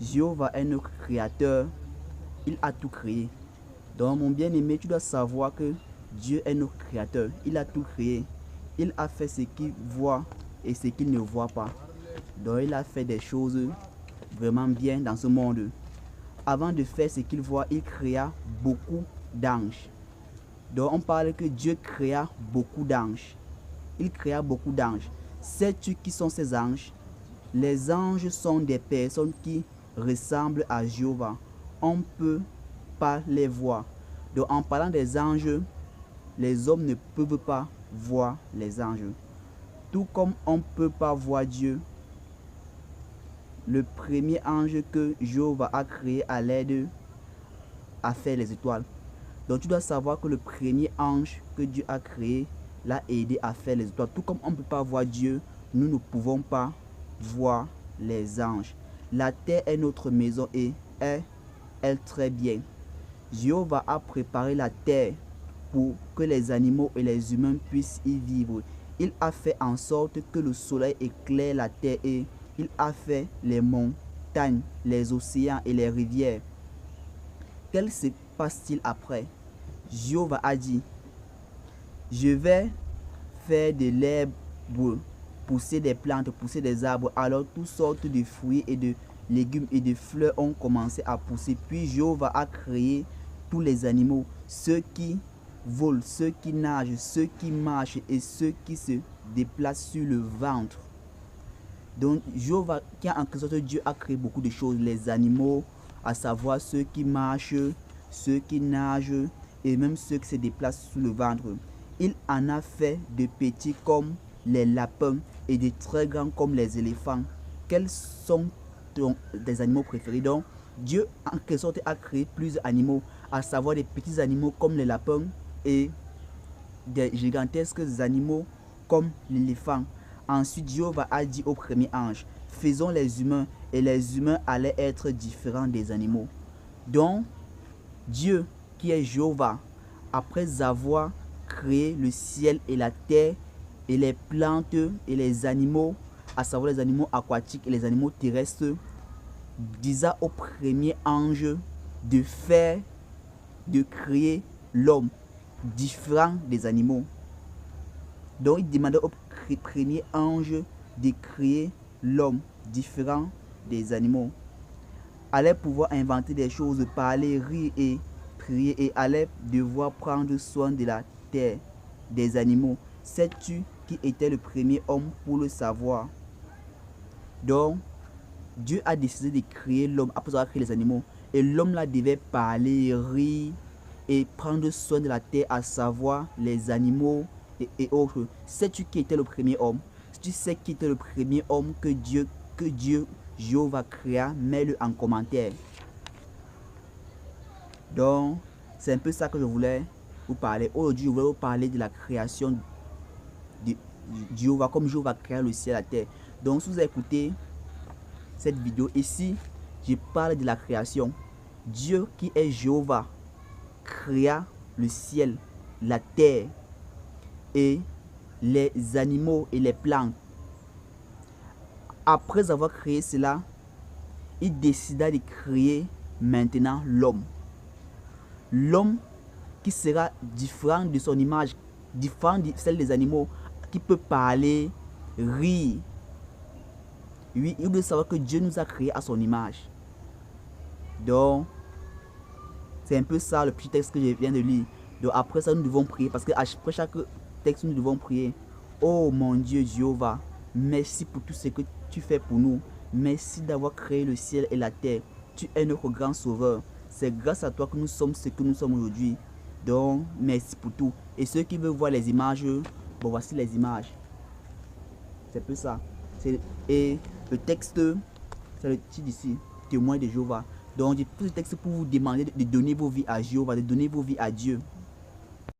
Jéhovah est notre créateur. Il a tout créé. Donc mon bien-aimé, tu dois savoir que Dieu est notre créateur. Il a tout créé. Il a fait ce qu'il voit et ce qu'il ne voit pas. Donc il a fait des choses vraiment bien dans ce monde. Avant de faire ce qu'il voit, il créa beaucoup d'anges. Donc on parle que Dieu créa beaucoup d'anges. Il créa beaucoup d'anges. Sais-tu qui sont ces anges? Les anges sont des personnes qui ressemblent à Jéhovah. On ne peut pas les voir. Donc en parlant des anges, les hommes ne peuvent pas voir les anges. Tout comme on ne peut pas voir Dieu, le premier ange que Jéhovah a créé à l'aide a fait les étoiles. Donc tu dois savoir que le premier ange que Dieu a créé l'a aidé à faire les étoiles. Tout comme on ne peut pas voir Dieu, nous ne pouvons pas voir les anges. La terre est notre maison et est elle très bien. Jéhovah a préparé la terre pour que les animaux et les humains puissent y vivre. Il a fait en sorte que le soleil éclaire la terre et il a fait les montagnes, les océans et les rivières. Qu'est-ce qui se passe-t-il après? Jéhovah a dit, je vais faire de l'herbe pousser des plantes, pousser des arbres. Alors toutes sortes de fruits et de légumes et de fleurs ont commencé à pousser. Puis Jéhovah a créé tous les animaux, ceux qui volent, ceux qui nagent, ceux qui marchent et ceux qui se déplacent sur le ventre. Donc Jéhovah, qui a en quelque sorte Dieu a créé beaucoup de choses, les animaux, à savoir ceux qui marchent, ceux qui nagent et même ceux qui se déplacent sur le ventre. Il en a fait de petits comme les lapins et de très grands comme les éléphants. Quels sont des animaux préférés? Donc Dieu en quelque sorte a créé plusieurs animaux, à savoir des petits animaux comme les lapins et des gigantesques animaux comme l'éléphant. Ensuite, Jéhovah a dit au premier ange, faisons les humains, et les humains allaient être différents des animaux. Donc, Dieu, qui est Jéhovah, après avoir créé le ciel et la terre, et les plantes et les animaux, à savoir les animaux aquatiques et les animaux terrestres, disa au premier ange de créer l'homme différent des animaux. Donc il demandait au premier ange de créer l'homme différent des animaux. Allait pouvoir inventer des choses, parler, rire et prier, et allait devoir prendre soin de la terre, des animaux. Sais-tu qui était le premier homme pour le savoir? Donc Dieu a décidé de créer l'homme après avoir créé les animaux. Et l'homme là devait parler, rire et prendre soin de la terre, à savoir les animaux et autres. Sais-tu qui était le premier homme? Si tu sais qui était le premier homme que Dieu, Jéhovah créa, mets-le en commentaire. Donc, c'est un peu ça que je voulais vous parler. Aujourd'hui, je voulais vous parler de la création de Jéhovah, comme Jéhovah créa le ciel et la terre. Donc, si vous avez écouté cette vidéo, ici, je parle de la création. Dieu, qui est Jéhovah, créa le ciel, la terre et les animaux et les plantes. Après avoir créé cela, il décida de créer maintenant l'homme. L'homme qui sera différent de son image, différent de celle des animaux, qui peut parler, rire. Oui, il doit savoir que Dieu nous a créés à son image. Donc, c'est un peu ça le petit texte que je viens de lire. Donc après ça, nous devons prier, parce qu'après chaque texte, nous devons prier. Oh mon Dieu Jéhovah, merci pour tout ce que tu fais pour nous. Merci d'avoir créé le ciel et la terre. Tu es notre grand sauveur. C'est grâce à toi que nous sommes ce que nous sommes aujourd'hui. Donc, merci pour tout. Et ceux qui veulent voir les images, bon, voici les images. C'est un peu ça. Et le texte, c'est le titre ici, témoin de Jéhovah. Donc, je pose ce texte pour vous demander de donner vos vies à Jéhovah, de donner vos vies à Dieu.